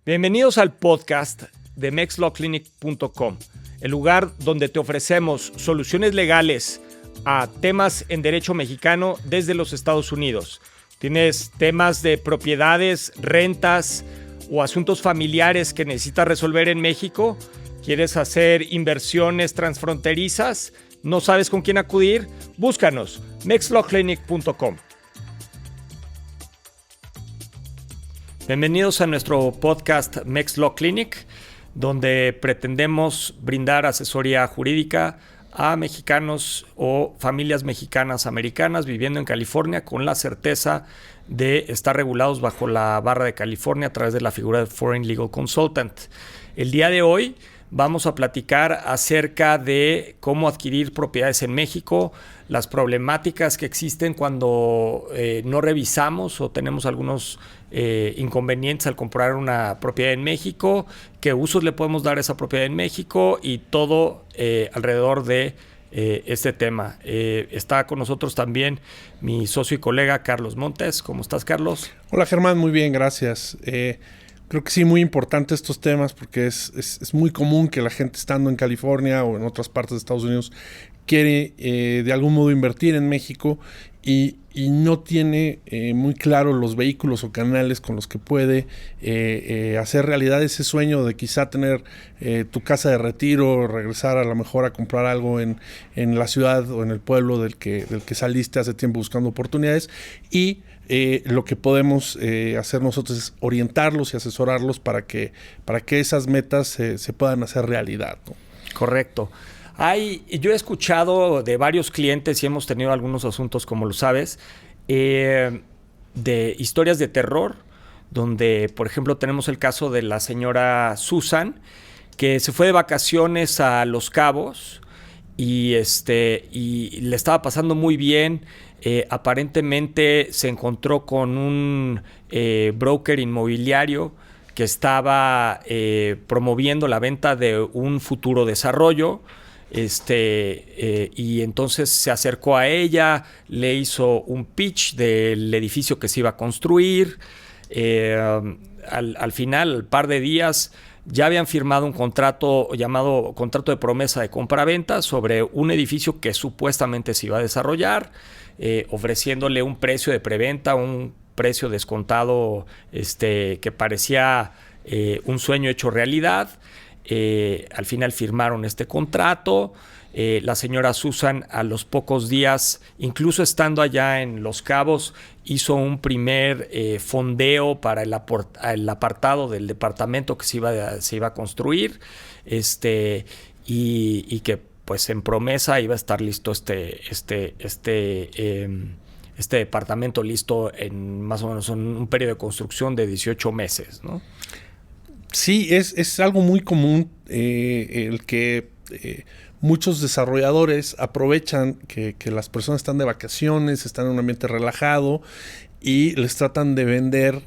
Bienvenidos al podcast de mexlawclinic.com, el lugar donde te ofrecemos soluciones legales a temas en derecho mexicano desde los Estados Unidos. Tienes temas de propiedades, rentas o asuntos familiares que necesitas resolver en México. ¿Quieres hacer inversiones transfronterizas? ¿No sabes con quién acudir? Búscanos, mexlawclinic.com. Bienvenidos a nuestro podcast Mex Law Clinic, donde pretendemos brindar asesoría jurídica a mexicanos o familias mexicanas americanas viviendo en California con la certeza de estar regulados bajo la barra de California a través de la figura de Foreign Legal Consultant. El día de hoy vamos a platicar acerca de cómo adquirir propiedades en México, las problemáticas que existen cuando no revisamos o tenemos algunos inconvenientes al comprar una propiedad en México, qué usos le podemos dar a esa propiedad en México y todo alrededor de este tema. Está con nosotros también mi socio y colega Carlos Montes. ¿Cómo estás, Carlos? Hola, Germán. Muy bien, gracias. Creo que sí, muy importante estos temas porque es muy común que la gente estando en California o en otras partes de Estados Unidos quiere de algún modo invertir en México y no tiene muy claro los vehículos o canales con los que puede hacer realidad ese sueño de quizá tener tu casa de retiro, regresar a lo mejor a comprar algo en la ciudad o en el pueblo del que saliste hace tiempo buscando oportunidades. Y lo que podemos hacer nosotros es orientarlos y asesorarlos para que esas metas se puedan hacer realidad, ¿no? Correcto. Yo he escuchado de varios clientes y hemos tenido algunos asuntos, como lo sabes, de historias de terror, donde, por ejemplo, tenemos el caso de la señora Susan, que se fue de vacaciones a Los Cabos y le estaba pasando muy bien. Aparentemente se encontró con un broker inmobiliario que estaba promoviendo la venta de un futuro desarrollo. Y entonces se acercó a ella, le hizo un pitch del edificio que se iba a construir. Al final, al par de días, ya habían firmado un contrato llamado contrato de promesa de compra-venta sobre un edificio que supuestamente se iba a desarrollar, ofreciéndole un precio de preventa, un precio descontado que parecía un sueño hecho realidad. Al final firmaron este contrato. La señora Susan, a los pocos días, incluso estando allá en Los Cabos, hizo un primer fondeo para el apartado del departamento que se iba a construir, y que pues en promesa iba a estar listo este departamento listo en más o menos un periodo de construcción de 18 meses, ¿no? Sí, es algo muy común el que muchos desarrolladores aprovechan que las personas están de vacaciones, están en un ambiente relajado y les tratan de vender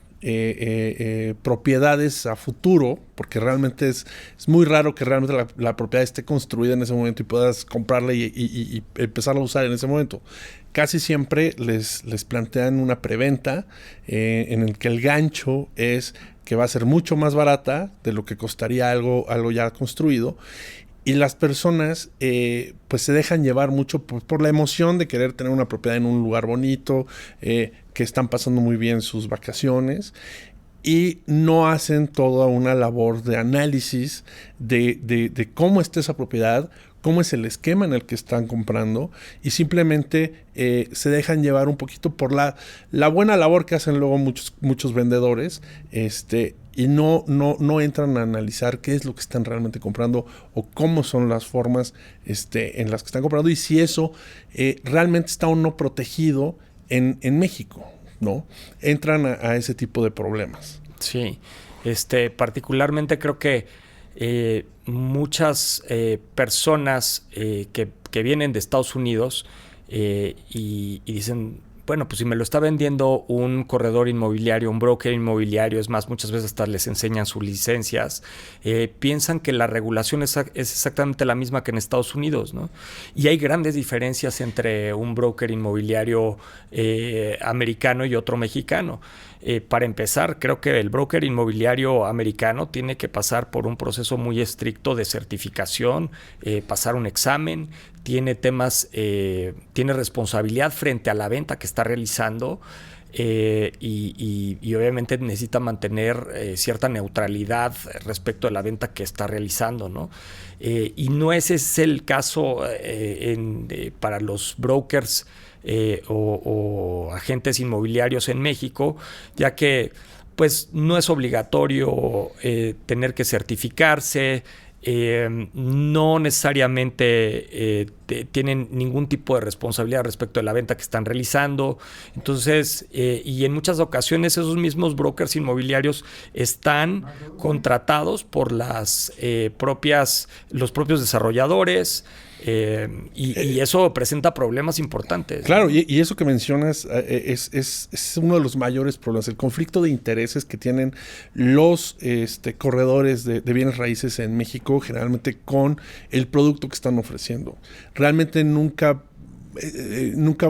propiedades a futuro, porque realmente es muy raro que realmente la propiedad esté construida en ese momento y puedas comprarla y empezarla a usar en ese momento. Casi siempre les plantean una preventa en el que el gancho es que va a ser mucho más barata de lo que costaría algo ya construido. Y las personas pues se dejan llevar mucho por la emoción de querer tener una propiedad en un lugar bonito, que están pasando muy bien sus vacaciones, y no hacen toda una labor de análisis de cómo está esa propiedad, cómo es el esquema en el que están comprando, y simplemente se dejan llevar un poquito por la buena labor que hacen luego muchos vendedores, y no entran a analizar qué es lo que están realmente comprando o cómo son las formas en las que están comprando y si eso realmente está o no protegido en México, ¿no? Entran a ese tipo de problemas. Sí, particularmente creo que muchas personas que vienen de Estados Unidos y dicen, bueno, pues si me lo está vendiendo un corredor inmobiliario, un broker inmobiliario, es más, muchas veces hasta les enseñan sus licencias, piensan que la regulación es exactamente la misma que en Estados Unidos, ¿no? Y hay grandes diferencias entre un broker inmobiliario americano y otro mexicano. Para empezar, creo que el broker inmobiliario americano tiene que pasar por un proceso muy estricto de certificación, pasar un examen, tiene tiene responsabilidad frente a la venta que está realizando. Y obviamente necesita mantener cierta neutralidad respecto a la venta que está realizando, ¿no? Y no ese es el caso para los brokers o agentes inmobiliarios en México, ya que pues no es obligatorio tener que certificarse. No necesariamente tienen ningún tipo de responsabilidad respecto de la venta que están realizando. Entonces, y en muchas ocasiones esos mismos brokers inmobiliarios están contratados por los propios desarrolladores. Y eso presenta problemas importantes. Claro, y eso que mencionas es uno de los mayores problemas, el conflicto de intereses que tienen los corredores de bienes raíces en México, generalmente con el producto que están ofreciendo. Realmente nunca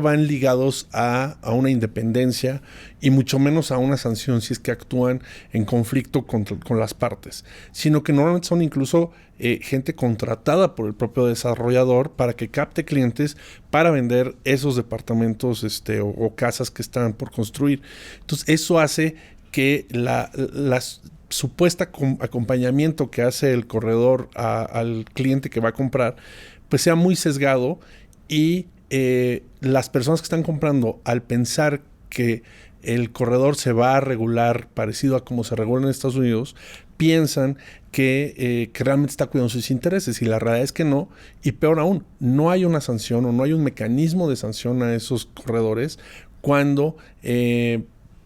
van ligados a una independencia y mucho menos a una sanción si es que actúan en conflicto con las partes, sino que normalmente son incluso gente contratada por el propio desarrollador para que capte clientes para vender esos departamentos o casas que están por construir. Entonces eso hace que la supuesta acompañamiento que hace el corredor al cliente que va a comprar pues sea muy sesgado y las personas que están comprando, al pensar que el corredor se va a regular parecido a como se regula en Estados Unidos, piensan que realmente está cuidando sus intereses, y la realidad es que no. Y peor aún, no hay una sanción o no hay un mecanismo de sanción a esos corredores cuando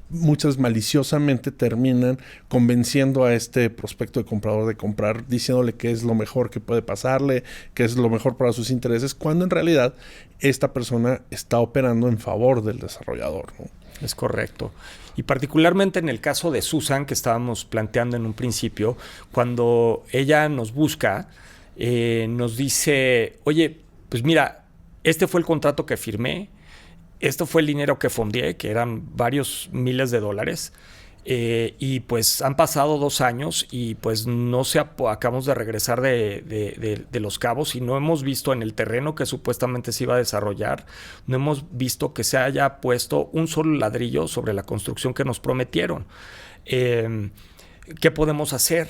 muchas maliciosamente terminan convenciendo a este prospecto de comprador de comprar, diciéndole que es lo mejor que puede pasarle, que es lo mejor para sus intereses, cuando en realidad esta persona está operando en favor del desarrollador, ¿no? Es correcto. Y particularmente en el caso de Susan, que estábamos planteando en un principio, cuando ella nos busca, nos dice, oye, pues mira, este fue el contrato que firmé, esto fue el dinero que fondeé, que eran varios miles de dólares, y pues han pasado 2 años y pues no acabamos de regresar de Los Cabos y no hemos visto en el terreno que supuestamente se iba a desarrollar, no hemos visto que se haya puesto un solo ladrillo sobre la construcción que nos prometieron. ¿Qué podemos hacer?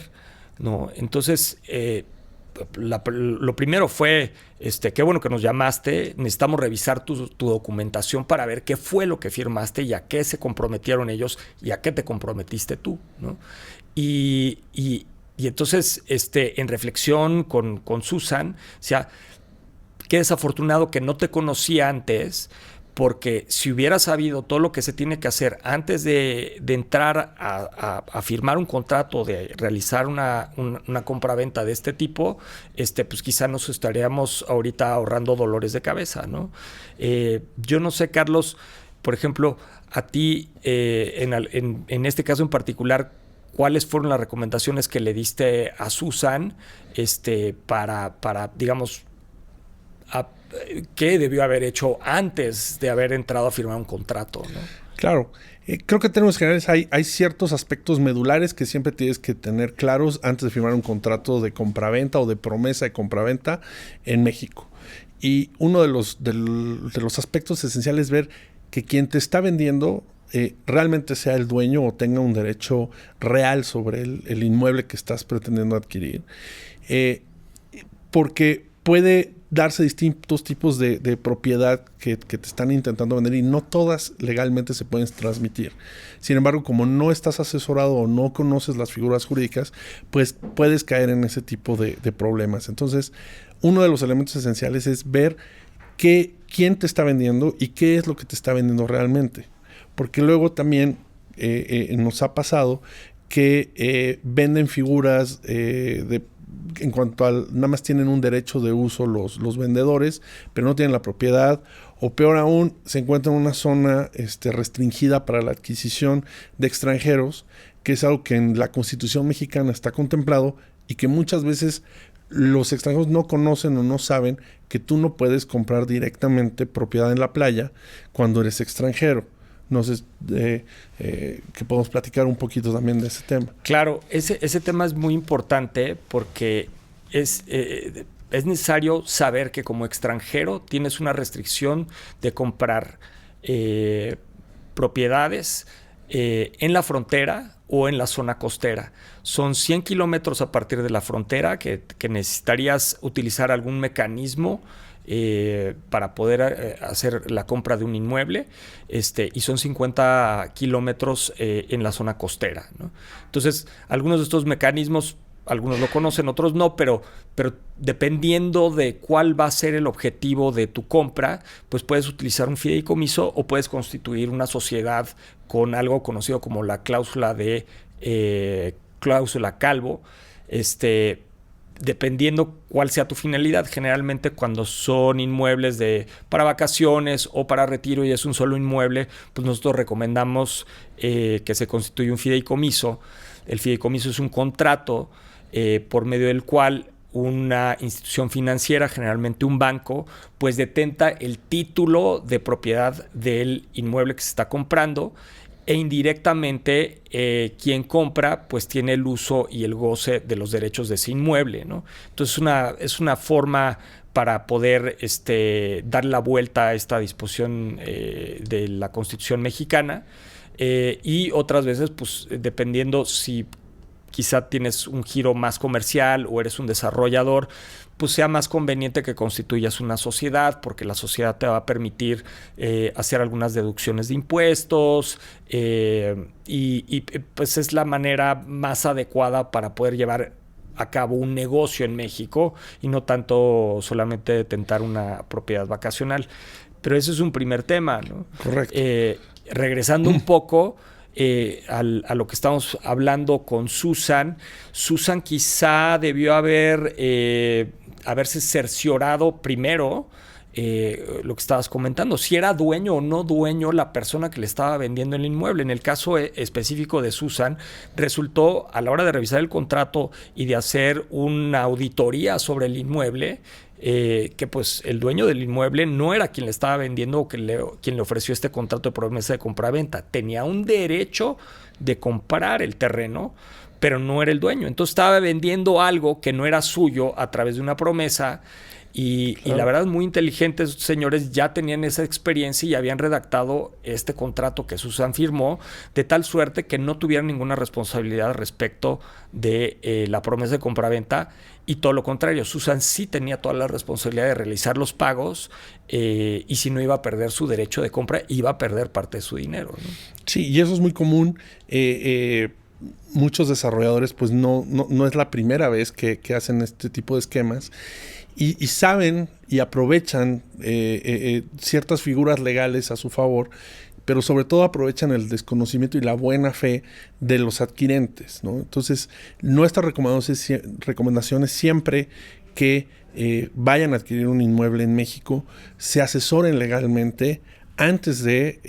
¿No? Entonces, lo primero fue, qué bueno que nos llamaste, necesitamos revisar tu documentación para ver qué fue lo que firmaste y a qué se comprometieron ellos y a qué te comprometiste tú, ¿no? Y entonces, en reflexión con Susan, o sea, qué desafortunado que no te conocía antes, porque si hubiera sabido todo lo que se tiene que hacer antes de entrar a firmar un contrato, de realizar una compraventa de este tipo, pues quizá nos estaríamos ahorita ahorrando dolores de cabeza, ¿no? Yo no sé, Carlos, por ejemplo, a ti, en este caso en particular, ¿cuáles fueron las recomendaciones que le diste a Susan para digamos, qué debió haber hecho antes de haber entrado a firmar un contrato, ¿no? Claro. Creo que en términos generales hay ciertos aspectos medulares que siempre tienes que tener claros antes de firmar un contrato de compraventa o de promesa de compraventa en México. Y uno de los aspectos esenciales es ver que quien te está vendiendo realmente sea el dueño o tenga un derecho real sobre el inmueble que estás pretendiendo adquirir. Porque puede darse distintos tipos de propiedad que te están intentando vender y no todas legalmente se pueden transmitir. Sin embargo, como no estás asesorado o no conoces las figuras jurídicas, pues puedes caer en ese tipo de problemas. Entonces, uno de los elementos esenciales es ver quién te está vendiendo y qué es lo que te está vendiendo realmente. Porque luego también nos ha pasado que venden figuras en cuanto al nada más tienen un derecho de uso los vendedores, pero no tienen la propiedad, o peor aún, se encuentran en una zona restringida para la adquisición de extranjeros, que es algo que en la Constitución mexicana está contemplado y que muchas veces los extranjeros no conocen o no saben que tú no puedes comprar directamente propiedad en la playa cuando eres extranjero. No sé que podemos platicar un poquito también de ese tema. Claro, ese tema es muy importante porque es necesario saber que como extranjero tienes una restricción de comprar propiedades en la frontera o en la zona costera. Son 100 kilómetros a partir de la frontera que necesitarías utilizar algún mecanismo para poder hacer la compra de un inmueble, y son 50 kilómetros en la zona costera, ¿no? Entonces, algunos de estos mecanismos, algunos lo conocen, otros no, pero dependiendo de cuál va a ser el objetivo de tu compra, pues puedes utilizar un fideicomiso o puedes constituir una sociedad con algo conocido como la cláusula de cláusula Calvo, dependiendo cuál sea tu finalidad. Generalmente cuando son inmuebles para vacaciones o para retiro y es un solo inmueble, pues nosotros recomendamos que se constituya un fideicomiso. El fideicomiso es un contrato por medio del cual una institución financiera, generalmente un banco, pues detenta el título de propiedad del inmueble que se está comprando, e indirectamente quien compra pues tiene el uso y el goce de los derechos de ese inmueble, ¿no? Entonces es una forma para poder dar la vuelta a esta disposición de la Constitución mexicana, y otras veces pues dependiendo si quizá tienes un giro más comercial o eres un desarrollador, pues sea más conveniente que constituyas una sociedad, porque la sociedad te va a permitir hacer algunas deducciones de impuestos, y pues es la manera más adecuada para poder llevar a cabo un negocio en México y no tanto solamente detentar una propiedad vacacional. Pero ese es un primer tema, ¿no? Correcto. Regresando un poco a lo que estamos hablando con Susan. Susan quizá debió haberse cerciorado primero lo que estabas comentando, si era dueño o no dueño la persona que le estaba vendiendo el inmueble. En el caso específico de Susan, resultó a la hora de revisar el contrato y de hacer una auditoría sobre el inmueble, que pues el dueño del inmueble no era quien le estaba vendiendo o quien le ofreció este contrato de promesa de compraventa. Tenía un derecho de comprar el terreno, pero no era el dueño. Entonces estaba vendiendo algo que no era suyo a través de una promesa. Y la verdad, muy inteligentes señores, ya tenían esa experiencia y habían redactado este contrato que Susan firmó, de tal suerte que no tuvieran ninguna responsabilidad respecto de la promesa de compraventa, y todo lo contrario, Susan sí tenía toda la responsabilidad de realizar los pagos, y si no iba a perder su derecho de compra, iba a perder parte de su dinero, ¿no? Sí, y eso es muy común. Muchos desarrolladores pues no es la primera vez que hacen este tipo de esquemas. Y saben y aprovechan ciertas figuras legales a su favor, pero sobre todo aprovechan el desconocimiento y la buena fe de los adquirentes, ¿no? Entonces, nuestra recomendación es siempre que vayan a adquirir un inmueble en México, se asesoren legalmente antes de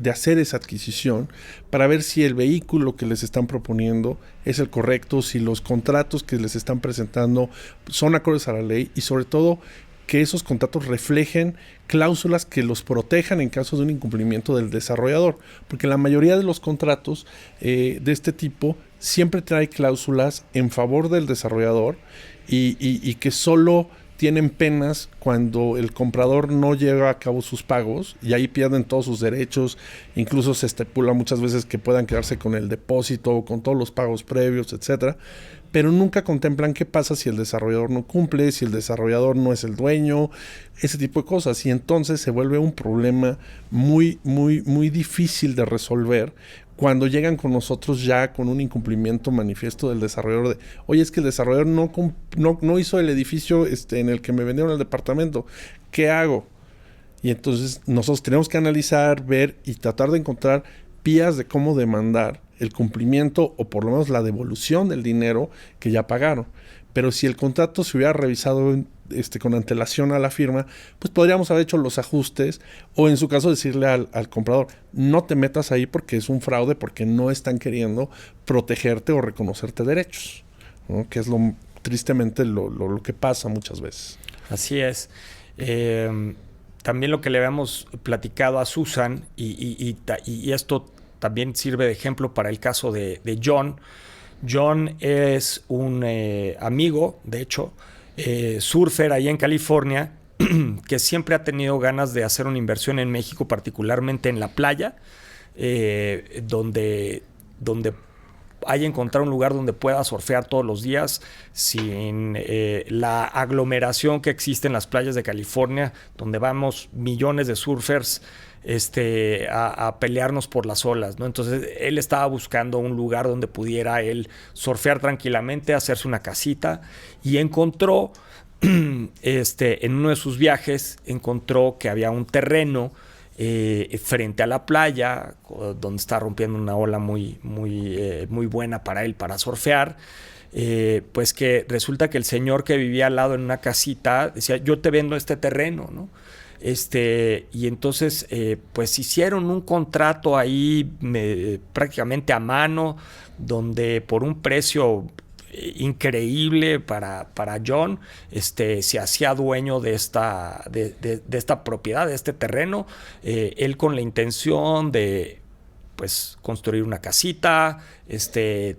hacer esa adquisición, para ver si el vehículo que les están proponiendo es el correcto, si los contratos que les están presentando son acordes a la ley, y sobre todo que esos contratos reflejen cláusulas que los protejan en caso de un incumplimiento del desarrollador, porque la mayoría de los contratos de este tipo siempre trae cláusulas en favor del desarrollador, y que solo tienen penas cuando el comprador no lleva a cabo sus pagos, y ahí pierden todos sus derechos. Incluso se estipula muchas veces que puedan quedarse con el depósito o con todos los pagos previos, etcétera. Pero nunca contemplan qué pasa si el desarrollador no cumple, si el desarrollador no es el dueño, ese tipo de cosas. Y entonces se vuelve un problema muy, muy, muy difícil de resolver cuando llegan con nosotros ya con un incumplimiento manifiesto del desarrollador de, oye, es que el desarrollador no hizo el edificio en el que me vendieron el departamento, ¿qué hago? Y entonces nosotros tenemos que analizar, ver y tratar de encontrar vías de cómo demandar el cumplimiento o por lo menos la devolución del dinero que ya pagaron. Pero si el contrato se hubiera revisado con antelación a la firma, pues podríamos haber hecho los ajustes, o en su caso decirle al comprador, no te metas ahí porque es un fraude, porque no están queriendo protegerte o reconocerte derechos, ¿no? Que es tristemente lo que pasa muchas veces. Así es. también lo que le habíamos platicado a Susan, y esto también sirve de ejemplo para el caso de John. John es un amigo, de hecho, surfer ahí en California, que siempre ha tenido ganas de hacer una inversión en México, particularmente en la playa, donde haya encontrado un lugar donde pueda surfear todos los días sin la aglomeración que existe en las playas de California, donde vamos millones de surfers a pelearnos por las olas, ¿no? Entonces él estaba buscando un lugar donde pudiera él surfear tranquilamente, hacerse una casita, y encontró en uno de sus viajes encontró que había un terreno frente a la playa donde está rompiendo una ola muy buena para él para surfear. Pues que resulta que el señor que vivía al lado en una casita decía: yo te vendo este terreno, ¿no? Y entonces pues hicieron un contrato ahí prácticamente a mano, donde por un precio increíble para John, se hacía dueño de esta propiedad, de este terreno, él con la intención de pues construir una casita,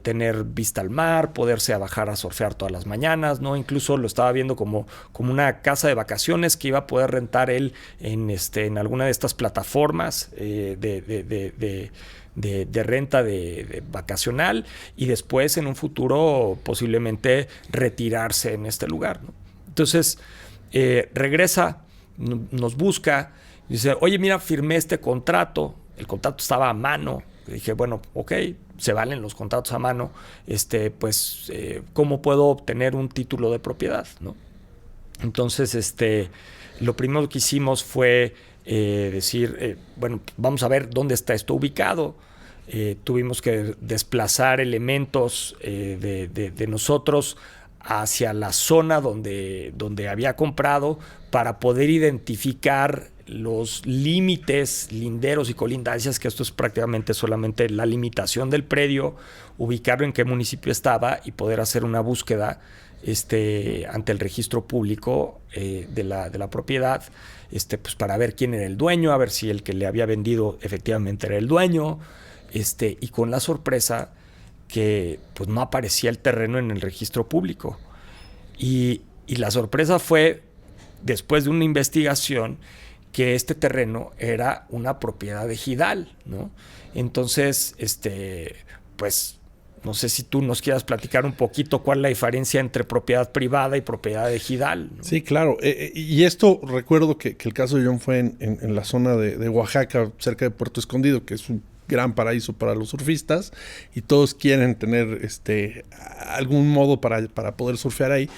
tener vista al mar, poderse bajar a surfear todas las mañanas, ¿no? Incluso lo estaba viendo como una casa de vacaciones que iba a poder rentar él en alguna de estas plataformas de renta de vacacional, y después en un futuro posiblemente retirarse en este lugar, ¿no? Entonces regresa, nos busca, dice: oye, mira, firmé este contrato. El contrato estaba a mano. Dije: bueno, ok, se valen los contratos a mano. ¿Cómo puedo obtener un título de propiedad, ¿no? Entonces, lo primero que hicimos fue decir: bueno, vamos a ver dónde está esto ubicado. Tuvimos que desplazar elementos de nosotros hacia la zona donde había comprado, para poder identificar los límites, linderos y colindancias, que esto es prácticamente solamente la limitación del predio, ubicarlo en qué municipio estaba y poder hacer una búsqueda ante el registro público de la propiedad, pues para ver quién era el dueño, a ver si el que le había vendido efectivamente era el dueño, y con la sorpresa que pues no aparecía el terreno en el registro público. Y la sorpresa fue, después de una investigación, que este terreno era una propiedad ejidal, ¿no? Entonces, pues no sé si tú nos quieras platicar un poquito cuál es la diferencia entre propiedad privada y propiedad ejidal, ¿no? Sí, claro. Y esto, recuerdo que el caso de John fue en la zona de Oaxaca, cerca de Puerto Escondido, que es un gran paraíso para los surfistas, y todos quieren tener algún modo para poder surfear ahí.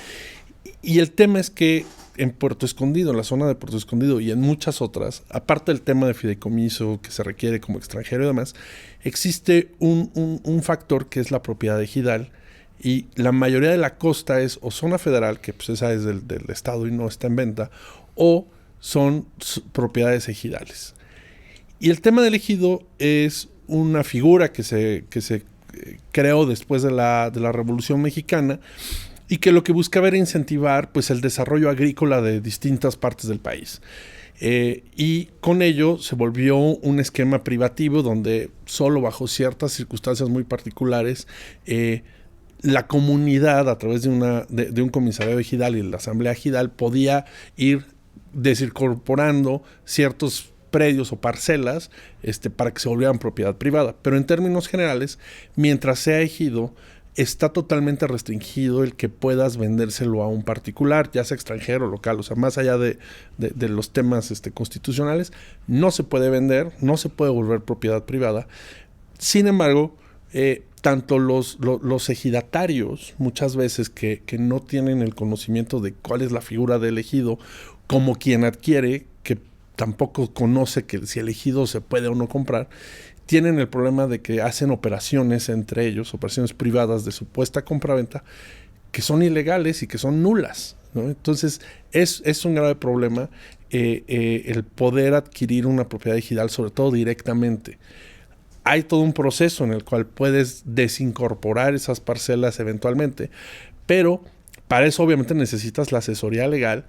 Y el tema es que en Puerto Escondido, en la zona de Puerto Escondido y en muchas otras, aparte del tema de fideicomiso que se requiere como extranjero y demás, existe un factor que es la propiedad ejidal, y la mayoría de la costa es o zona federal, que pues esa es del estado y no está en venta, o son propiedades ejidales. Y el tema del ejido es una figura que se creó después de la Revolución Mexicana, y que lo que buscaba era incentivar pues el desarrollo agrícola de distintas partes del país. Y con ello se volvió un esquema privativo donde solo bajo ciertas circunstancias muy particulares la comunidad, a través de un comisariado ejidal y la asamblea ejidal, podía ir desincorporando ciertos predios o parcelas para que se volvieran propiedad privada. Pero en términos generales, mientras sea ejido, está totalmente restringido el que puedas vendérselo a un particular, ya sea extranjero o local. O sea, más allá de los temas constitucionales, no se puede vender, no se puede volver propiedad privada. Sin embargo, tanto los ejidatarios, muchas veces que no tienen el conocimiento de cuál es la figura del ejido, como quien adquiere, que tampoco conoce que si el ejido se puede o no comprar, tienen el problema de que hacen operaciones entre ellos, operaciones privadas de supuesta compraventa, que son ilegales y que son nulas, ¿no? Entonces, es un grave problema el poder adquirir una propiedad ejidal, sobre todo directamente. Hay todo un proceso en el cual puedes desincorporar esas parcelas eventualmente, pero para eso obviamente necesitas la asesoría legal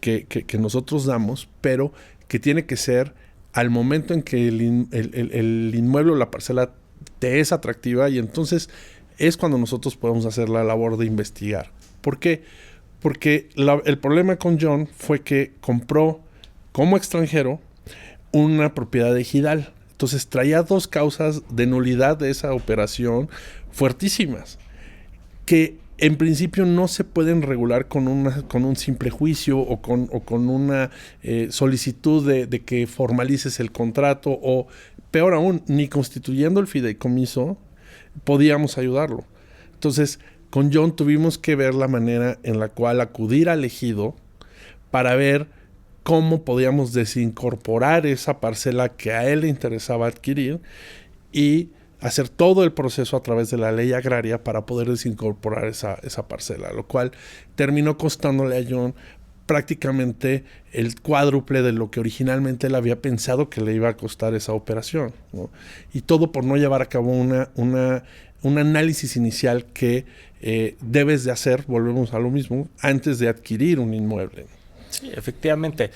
que nosotros damos, pero que tiene que ser al momento en que el inmueble o la parcela te es atractiva, y entonces es cuando nosotros podemos hacer la labor de investigar. ¿Por qué? Porque el problema con John fue que compró como extranjero una propiedad de ejidal. Entonces traía 2 causas de nulidad de esa operación fuertísimas, que en principio no se pueden regular con un simple juicio o con una solicitud de que formalices el contrato, o peor aún, ni constituyendo el fideicomiso podíamos ayudarlo. Entonces, con John tuvimos que ver la manera en la cual acudir al ejido para ver cómo podíamos desincorporar esa parcela que a él le interesaba adquirir y hacer todo el proceso a través de la ley agraria para poder desincorporar esa parcela, lo cual terminó costándole a John prácticamente el cuádruple de lo que originalmente él había pensado que le iba a costar esa operación, ¿no? Y todo por no llevar a cabo un análisis inicial que debes de hacer, volvemos a lo mismo, antes de adquirir un inmueble. Sí, efectivamente.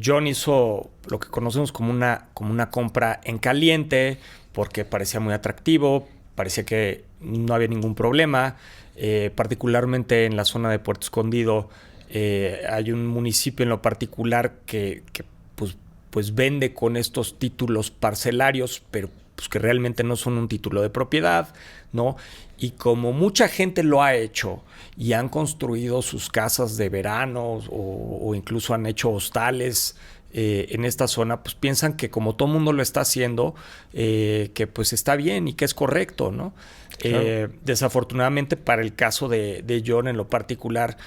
John hizo lo que conocemos como una compra en caliente, porque parecía muy atractivo, parecía que no había ningún problema, particularmente en la zona de Puerto Escondido. Hay un municipio en lo particular que pues vende con estos títulos parcelarios, pero pues que realmente no son un título de propiedad, ¿no? Y como mucha gente lo ha hecho y han construido sus casas de verano o incluso han hecho hostales en esta zona, pues piensan que como todo mundo lo está haciendo, que pues está bien y que es correcto, ¿no? Claro. Desafortunadamente para el caso de John en lo particular,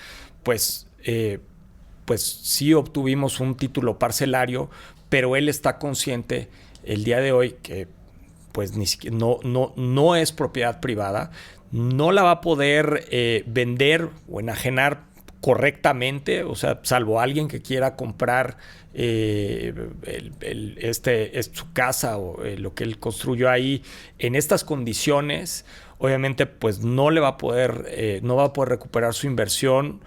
pues sí obtuvimos un título parcelario, pero él está consciente el día de hoy que pues ni siquiera no es propiedad privada, no la va a poder vender o enajenar correctamente, o sea, salvo alguien que quiera comprar su casa o lo que él construyó ahí en estas condiciones. Obviamente, pues no va a poder recuperar su inversión.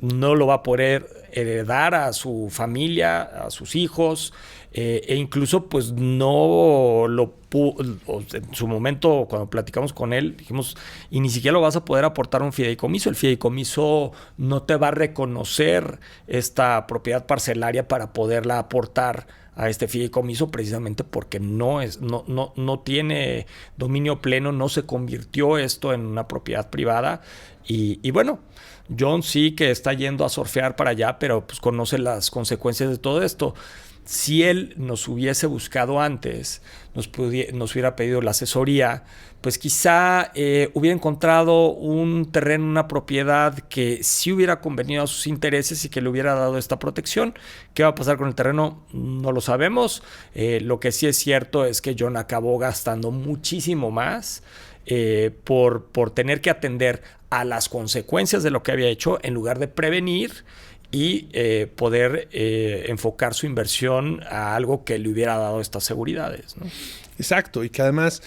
No lo va a poder heredar a su familia, a sus hijos, e incluso pues no lo en su momento cuando platicamos con él dijimos, y ni siquiera lo vas a poder aportar a un fideicomiso. El fideicomiso no te va a reconocer esta propiedad parcelaria para poderla aportar a este fideicomiso, precisamente porque no tiene dominio pleno, no se convirtió esto en una propiedad privada. Y bueno, John sí que está yendo a surfear para allá, pero pues conoce las consecuencias de todo esto. Si él nos hubiese buscado antes, nos hubiera pedido la asesoría, pues quizá hubiera encontrado un terreno, una propiedad que sí hubiera convenido a sus intereses y que le hubiera dado esta protección. ¿Qué va a pasar con el terreno? No lo sabemos. Lo que sí es cierto es que John acabó gastando muchísimo más por tener que atender a las consecuencias de lo que había hecho en lugar de prevenir y poder enfocar su inversión a algo que le hubiera dado estas seguridades, ¿no? Exacto, y que además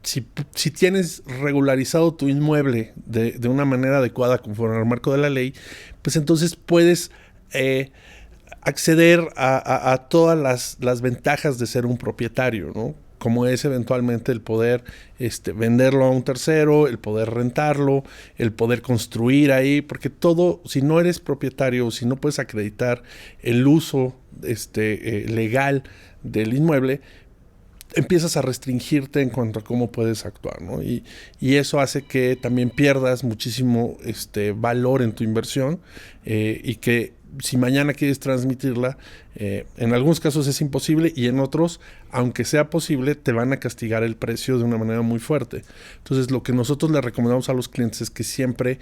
si tienes regularizado tu inmueble de una manera adecuada conforme al marco de la ley, pues entonces puedes acceder a todas las ventajas de ser un propietario, ¿no? Como es eventualmente el poder venderlo a un tercero, el poder rentarlo, el poder construir ahí, porque todo, si no eres propietario, si no puedes acreditar el uso legal del inmueble, empiezas a restringirte en cuanto a cómo puedes actuar, ¿no? Y eso hace que también pierdas muchísimo valor en tu inversión, y que si mañana quieres transmitirla, en algunos casos es imposible, y en otros, aunque sea posible, te van a castigar el precio de una manera muy fuerte. Entonces, lo que nosotros le recomendamos a los clientes es que siempre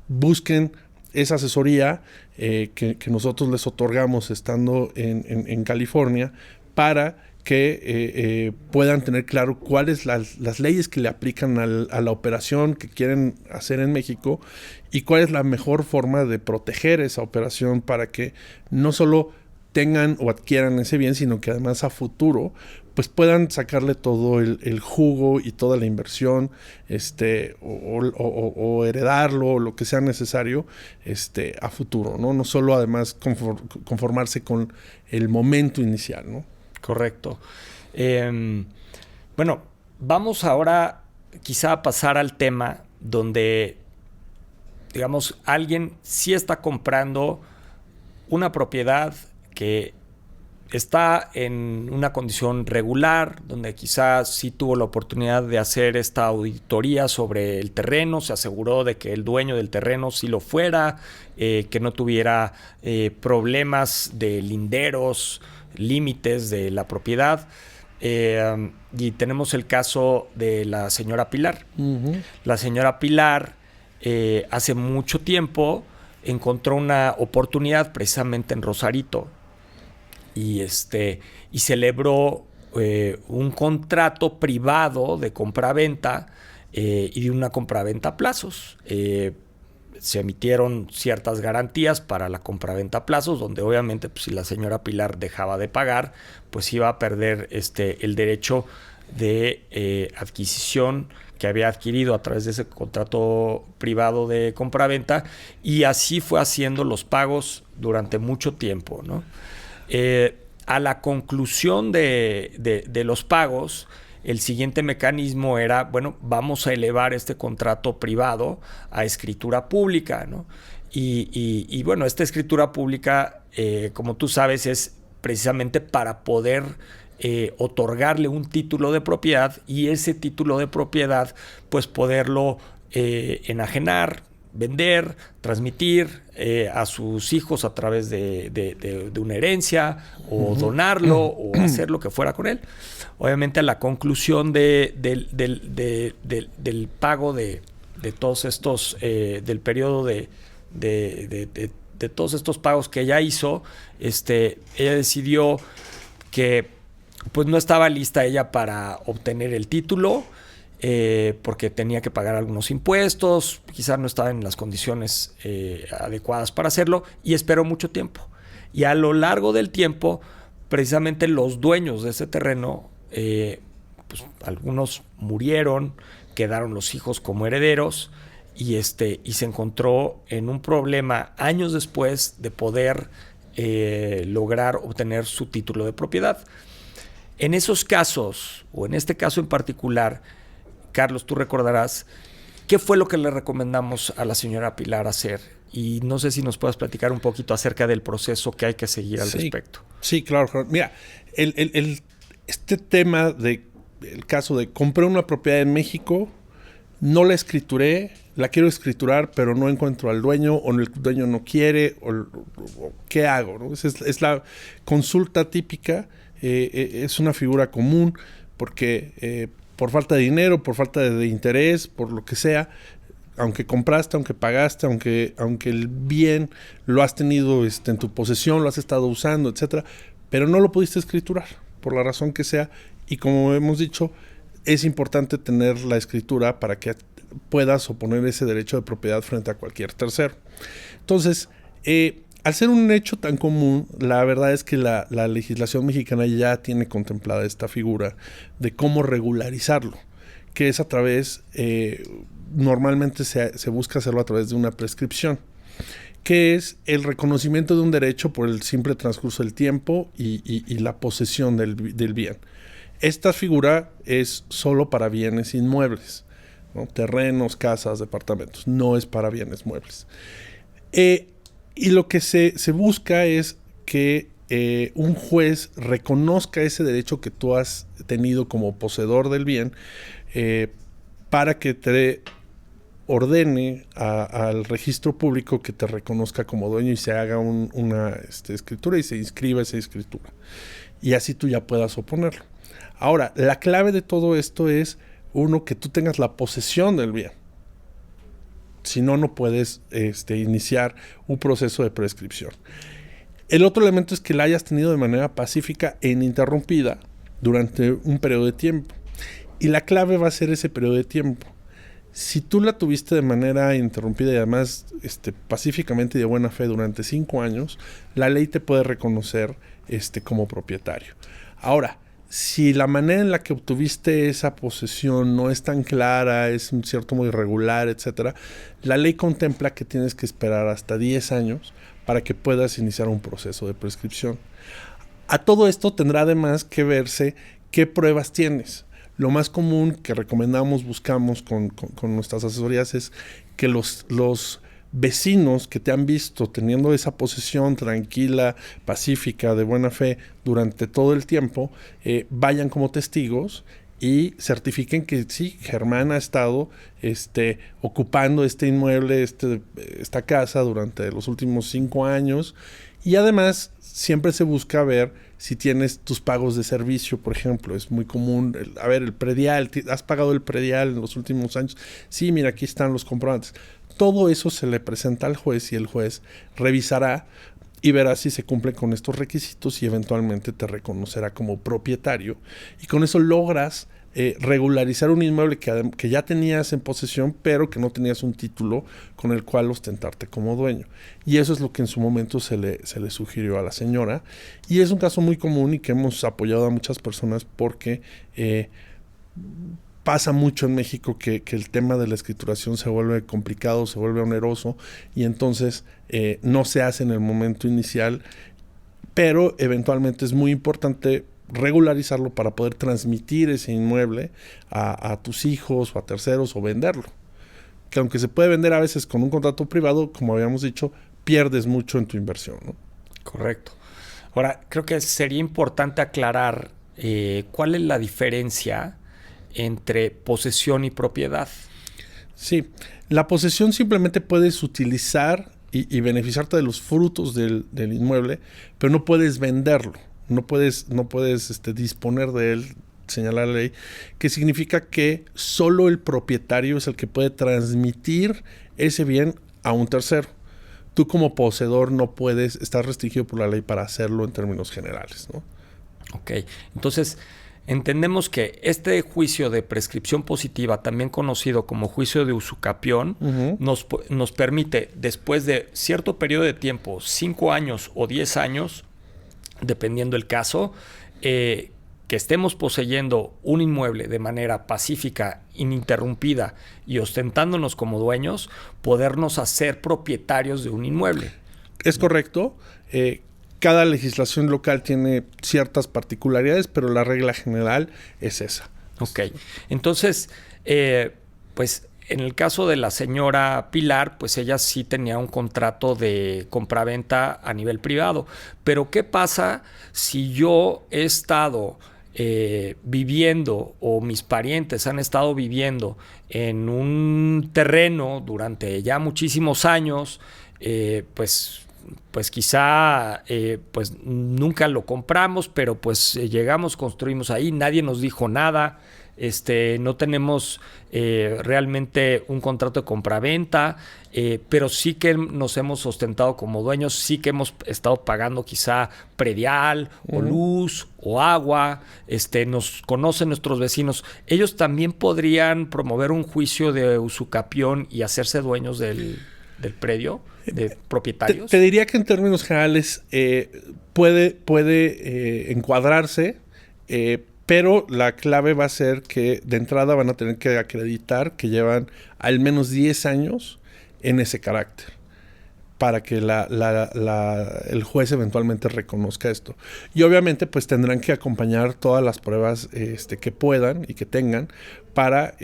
busquen esa asesoría que nosotros les otorgamos estando en California, para que puedan tener claro cuáles las leyes que le aplican a la operación que quieren hacer en México, y cuál es la mejor forma de proteger esa operación para que no solo tengan o adquieran ese bien, sino que además a futuro pues puedan sacarle todo el jugo y toda la inversión, o heredarlo, o lo que sea necesario, a futuro, ¿no? No solo además conformarse con el momento inicial, ¿no? Correcto. Bueno, vamos ahora quizá a pasar al tema donde, digamos, alguien sí está comprando una propiedad que está en una condición regular, donde quizás sí tuvo la oportunidad de hacer esta auditoría sobre el terreno, se aseguró de que el dueño del terreno sí lo fuera, que no tuviera problemas de linderos, límites de la propiedad. Y tenemos el caso de la señora Pilar. Uh-huh. La señora Pilar hace mucho tiempo encontró una oportunidad precisamente en Rosarito y celebró un contrato privado de compraventa y de una compraventa a plazos. Se emitieron ciertas garantías para la compraventa a plazos, donde obviamente pues, si la señora Pilar dejaba de pagar, pues iba a perder el derecho de adquisición que había adquirido a través de ese contrato privado de compraventa, y así fue haciendo los pagos durante mucho tiempo, ¿no? A la conclusión de los pagos, el siguiente mecanismo era, bueno, vamos a elevar este contrato privado a escritura pública, ¿no? Y bueno, esta escritura pública, como tú sabes, es precisamente para poder otorgarle un título de propiedad, y ese título de propiedad, pues poderlo enajenar, vender, transmitir a sus hijos a través de una herencia, o donarlo, o hacer lo que fuera con él. Obviamente a la conclusión del pago de todos estos, del periodo de todos estos pagos que ella hizo, ella decidió que pues no estaba lista ella para obtener el título, porque tenía que pagar algunos impuestos, quizás no estaba en las condiciones adecuadas para hacerlo, y esperó mucho tiempo. Y a lo largo del tiempo, precisamente los dueños de ese terreno, pues algunos murieron, quedaron los hijos como herederos, y se encontró en un problema años después de poder lograr obtener su título de propiedad. En esos casos, o en este caso en particular, Carlos, tú recordarás, ¿qué fue lo que le recomendamos a la señora Pilar hacer? Y no sé si nos puedas platicar un poquito acerca del proceso que hay que seguir al respecto. Sí, claro. Mira, este tema del caso de compré una propiedad en México, no la escrituré, la quiero escriturar, pero no encuentro al dueño, o el dueño no quiere, o ¿qué hago? ¿No? Es la consulta típica, es una figura común, porque por falta de dinero, por falta de interés, por lo que sea, aunque compraste, aunque pagaste, aunque el bien lo has tenido en tu posesión, lo has estado usando, etcétera, pero no lo pudiste escriturar, por la razón que sea, y como hemos dicho, es importante tener la escritura para que puedas oponer ese derecho de propiedad frente a cualquier tercero. Entonces, al ser un hecho tan común, la verdad es que la legislación mexicana ya tiene contemplada esta figura de cómo regularizarlo, que es a través, normalmente se busca hacerlo a través de una prescripción, que es el reconocimiento de un derecho por el simple transcurso del tiempo y la posesión del bien. Esta figura es solo para bienes inmuebles, ¿no? Terrenos, casas, departamentos, no es para bienes muebles. Y lo que se busca es que un juez reconozca ese derecho que tú has tenido como poseedor del bien, para que te ordene al registro público que te reconozca como dueño y se haga una escritura y se inscriba esa escritura. Y así tú ya puedas oponerlo. Ahora, la clave de todo esto es, uno, que tú tengas la posesión del bien. Si no, no puedes iniciar un proceso de prescripción. El otro elemento es que la hayas tenido de manera pacífica e ininterrumpida durante un periodo de tiempo. Y la clave va a ser ese periodo de tiempo. Si tú la tuviste de manera ininterrumpida y además pacíficamente y de buena fe durante 5 años, la ley te puede reconocer como propietario. Ahora, Si la manera en la que obtuviste esa posesión no es tan clara, es un cierto modo irregular, etcétera, la ley contempla que tienes que esperar hasta 10 años para que puedas iniciar un proceso de prescripción. A todo esto tendrá además que verse qué pruebas tienes. Lo más común que recomendamos, buscamos con nuestras asesorías es que los vecinos que te han visto teniendo esa posesión tranquila, pacífica, de buena fe durante todo el tiempo, vayan como testigos y certifiquen que sí, Germán ha estado ocupando este inmueble, esta casa durante los últimos 5 años. Y además siempre se busca ver si tienes tus pagos de servicio, por ejemplo. Es muy común, el predial, ¿has pagado el predial en los últimos años? Sí, mira, aquí están los comprobantes. Todo eso se le presenta al juez y el juez revisará y verá si se cumple con estos requisitos y eventualmente te reconocerá como propietario. Y con eso logras regularizar un inmueble que ya tenías en posesión, pero que no tenías un título con el cual ostentarte como dueño. Y eso es lo que en su momento se le sugirió a la señora. Y es un caso muy común y que hemos apoyado a muchas personas porque pasa mucho en México que el tema de la escrituración se vuelve complicado, se vuelve oneroso y entonces no se hace en el momento inicial, pero eventualmente es muy importante regularizarlo para poder transmitir ese inmueble a tus hijos o a terceros o venderlo. Que aunque se puede vender a veces con un contrato privado, como habíamos dicho, pierdes mucho en tu inversión, ¿no? Correcto. Ahora, creo que sería importante aclarar cuál es la diferencia entre posesión y propiedad. Sí, la posesión simplemente puedes utilizar y beneficiarte de los frutos del inmueble, pero no puedes venderlo. No puedes disponer de él, señala la ley, que significa que solo el propietario es el que puede transmitir ese bien a un tercero. Tú como poseedor no puedes, estar restringido por la ley para hacerlo en términos generales, ¿no? Ok, entonces entendemos que este juicio de prescripción positiva, también conocido como juicio de usucapión, nos permite, después de cierto periodo de tiempo, 5 años o 10 años, dependiendo el caso, que estemos poseyendo un inmueble de manera pacífica, ininterrumpida y ostentándonos como dueños, podernos hacer propietarios de un inmueble. Es correcto. Cada legislación local tiene ciertas particularidades, pero la regla general es esa. Ok. Entonces, pues en el caso de la señora Pilar, pues ella sí tenía un contrato de compraventa a nivel privado. Pero ¿qué pasa si yo he estado viviendo o mis parientes han estado viviendo en un terreno durante ya muchísimos años, pues quizá pues nunca lo compramos, pero pues llegamos, construimos ahí, nadie nos dijo nada, no tenemos realmente un contrato de compraventa, pero sí que nos hemos sustentado como dueños, sí que hemos estado pagando quizá predial o luz o agua, nos conocen nuestros vecinos. Ellos también podrían promover un juicio de usucapión y hacerse dueños del predio, de propietarios. Te diría que en términos generales puede encuadrarse, pero la clave va a ser que de entrada van a tener que acreditar que llevan al menos 10 años en ese carácter para que el juez eventualmente reconozca esto. Y obviamente pues tendrán que acompañar todas las pruebas que puedan y que tengan para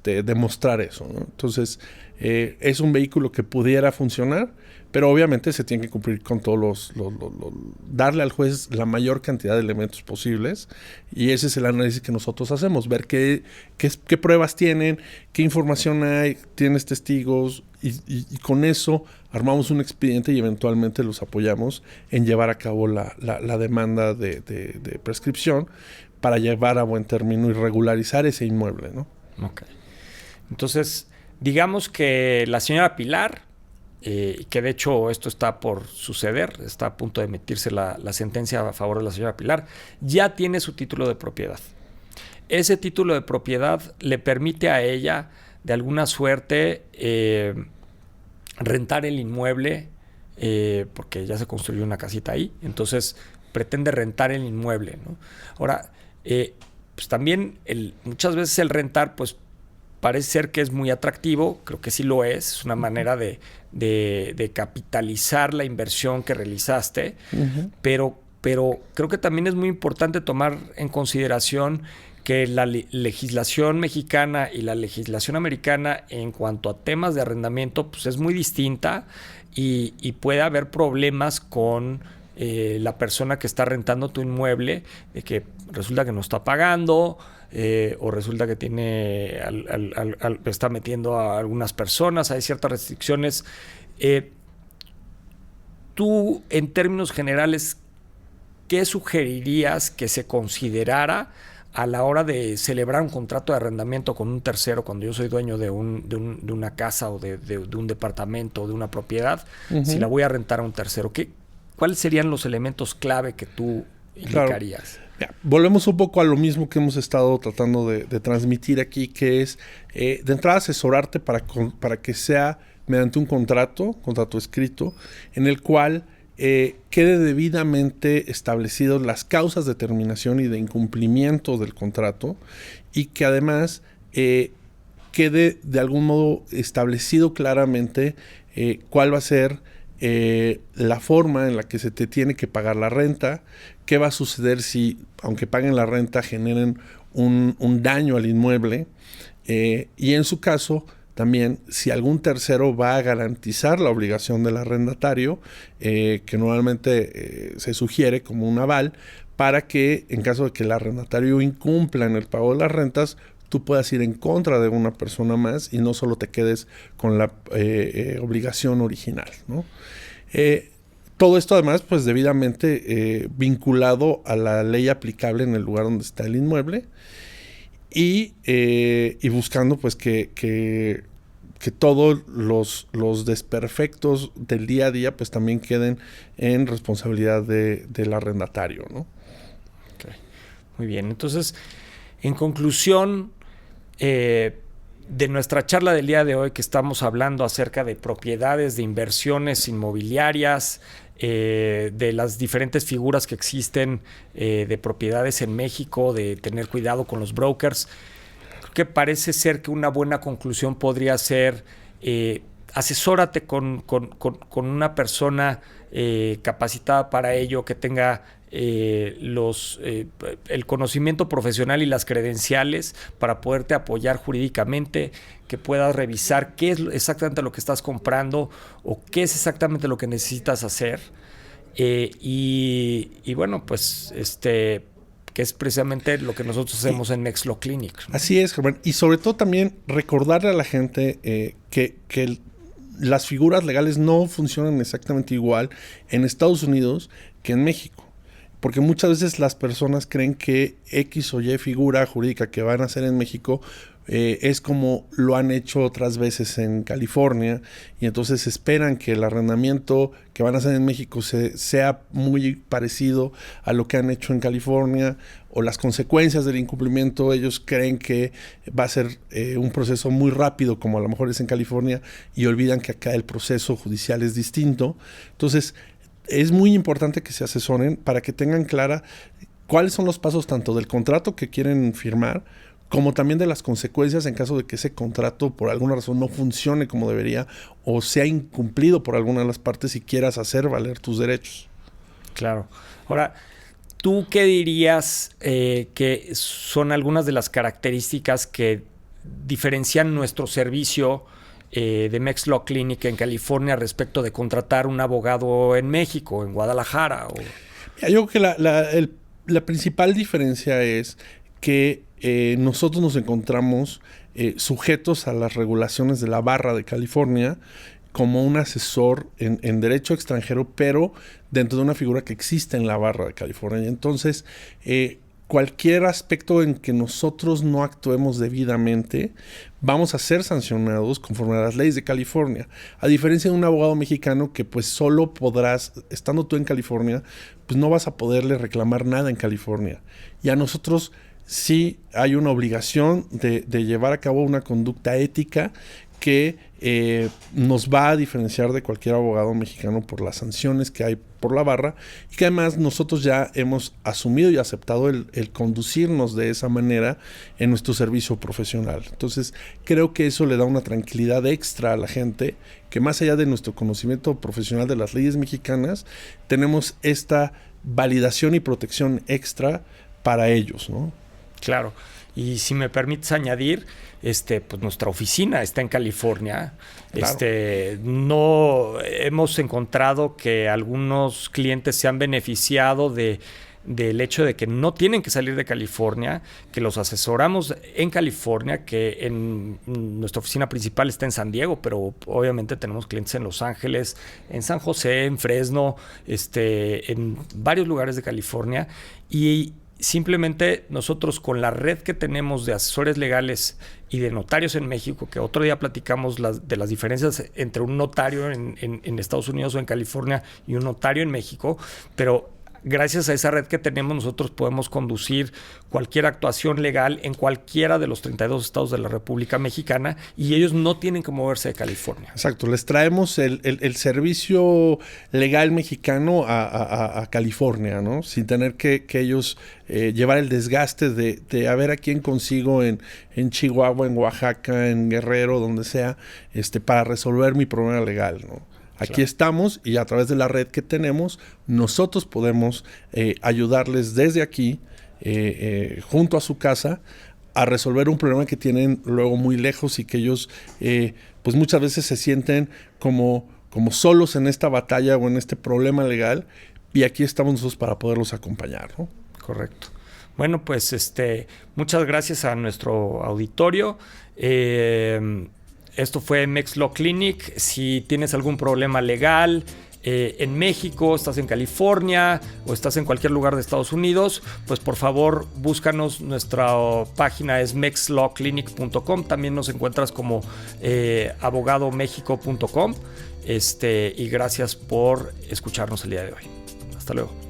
demostrar eso, ¿no? Entonces es un vehículo que pudiera funcionar, pero obviamente se tiene que cumplir con todos darle al juez la mayor cantidad de elementos posibles, y ese es el análisis que nosotros hacemos, ver qué pruebas tienen, qué información hay, tienes testigos, y con eso armamos un expediente y eventualmente los apoyamos en llevar a cabo la demanda de prescripción para llevar a buen término y regularizar ese inmueble, ¿no? Ok. Entonces, digamos que la señora Pilar, que de hecho esto está por suceder, está a punto de emitirse la sentencia a favor de la señora Pilar, ya tiene su título de propiedad. Ese título de propiedad le permite a ella, de alguna suerte, rentar el inmueble, porque ya se construyó una casita ahí, entonces pretende rentar el inmueble, ¿no? Ahora, pues también muchas veces el rentar, pues parece ser que es muy atractivo, creo que sí lo es una manera de capitalizar la inversión que realizaste, pero creo que también es muy importante tomar en consideración que la legislación mexicana y la legislación americana en cuanto a temas de arrendamiento pues es muy distinta y puede haber problemas con la persona que está rentando tu inmueble, de que resulta que no está pagando o resulta que tiene está metiendo a algunas personas, hay ciertas restricciones. Tú, en términos generales, ¿qué sugerirías que se considerara a la hora de celebrar un contrato de arrendamiento con un tercero, cuando yo soy dueño de una casa o de un departamento o de una propiedad, si la voy a rentar a un tercero? ¿Cuáles serían los elementos clave que tú indicarías? Claro. Volvemos un poco a lo mismo que hemos estado tratando de transmitir aquí, que es de entrada asesorarte para que sea mediante un contrato escrito, en el cual quede debidamente establecidas las causas de terminación y de incumplimiento del contrato, y que además quede de algún modo establecido claramente cuál va a ser la forma en la que se te tiene que pagar la renta, qué va a suceder si, aunque paguen la renta, generen un daño al inmueble, y en su caso también si algún tercero va a garantizar la obligación del arrendatario, que normalmente se sugiere como un aval, para que en caso de que el arrendatario incumpla en el pago de las rentas, tú puedas ir en contra de una persona más y no solo te quedes con la obligación original, ¿no? Todo esto además pues debidamente vinculado a la ley aplicable en el lugar donde está el inmueble, y buscando pues que todos los desperfectos del día a día pues también queden en responsabilidad del arrendatario, ¿no? Okay. Muy bien, entonces en conclusión de nuestra charla del día de hoy, que estamos hablando acerca de propiedades, de inversiones inmobiliarias, de las diferentes figuras que existen de propiedades en México, de tener cuidado con los brokers, creo que parece ser que una buena conclusión podría ser asesórate con una persona capacitada para ello, que tenga el conocimiento profesional y las credenciales para poderte apoyar jurídicamente, que puedas revisar qué es exactamente lo que estás comprando o qué es exactamente lo que necesitas hacer, y bueno, pues que es precisamente lo que nosotros hacemos en Next Law Clinic, ¿no? Así es, Germán. Y sobre todo también recordarle a la gente que las figuras legales no funcionan exactamente igual en Estados Unidos que en México. Porque muchas veces las personas creen que X o Y figura jurídica que van a hacer en México es como lo han hecho otras veces en California, y entonces esperan que el arrendamiento que van a hacer en México sea muy parecido a lo que han hecho en California, o las consecuencias del incumplimiento ellos creen que va a ser un proceso muy rápido como a lo mejor es en California, y olvidan que acá el proceso judicial es distinto. Entonces es muy importante que se asesoren para que tengan clara cuáles son los pasos tanto del contrato que quieren firmar, como también de las consecuencias en caso de que ese contrato por alguna razón no funcione como debería, o sea incumplido por alguna de las partes y quieras hacer valer tus derechos. Claro. Ahora, ¿tú qué dirías que son algunas de las características que diferencian nuestro servicio de Next Law Clinic en California respecto de contratar un abogado en México, en Guadalajara? Yo creo que la principal diferencia es que nosotros nos encontramos sujetos a las regulaciones de la barra de California como un asesor en derecho extranjero, pero dentro de una figura que existe en la barra de California. Entonces, cualquier aspecto en que nosotros no actuemos debidamente, vamos a ser sancionados conforme a las leyes de California. A diferencia de un abogado mexicano que pues solo podrás, estando tú en California, pues no vas a poderle reclamar nada en California. Y a nosotros sí hay una obligación de llevar a cabo una conducta ética que nos va a diferenciar de cualquier abogado mexicano por las sanciones que hay por la barra, y que además nosotros ya hemos asumido y aceptado el conducirnos de esa manera en nuestro servicio profesional. Entonces creo que eso le da una tranquilidad extra a la gente, que más allá de nuestro conocimiento profesional de las leyes mexicanas, tenemos esta validación y protección extra para ellos, ¿no? Claro. Y si me permites añadir, pues nuestra oficina está en California. Claro. No hemos encontrado que algunos clientes se han beneficiado del hecho de que no tienen que salir de California, que los asesoramos en California, que en nuestra oficina principal está en San Diego, pero obviamente tenemos clientes en Los Ángeles, en San José, en Fresno, en varios lugares de California. Y simplemente nosotros, con la red que tenemos de asesores legales y de notarios en México, que otro día platicamos de las diferencias entre un notario en Estados Unidos o en California y un notario en México, pero gracias a esa red que tenemos, nosotros podemos conducir cualquier actuación legal en cualquiera de los 32 estados de la República Mexicana, y ellos no tienen que moverse de California. Exacto, les traemos el servicio legal mexicano a California, ¿no? Sin tener que ellos llevar el desgaste de a ver a quién consigo en Chihuahua, en Oaxaca, en Guerrero, donde sea, para resolver mi problema legal, ¿no? Aquí claro. Estamos, y a través de la red que tenemos, nosotros podemos ayudarles desde aquí, junto a su casa, a resolver un problema que tienen luego muy lejos, y que ellos pues muchas veces se sienten como solos en esta batalla o en este problema legal, y aquí estamos nosotros para poderlos acompañar, ¿no? Correcto. Bueno, pues muchas gracias a nuestro auditorio. Esto fue Mex Law Clinic. Si tienes algún problema legal en México, estás en California o estás en cualquier lugar de Estados Unidos, pues por favor búscanos. Nuestra página es mexlawclinic.com. También nos encuentras como abogadomexico.com. Y gracias por escucharnos el día de hoy. Hasta luego.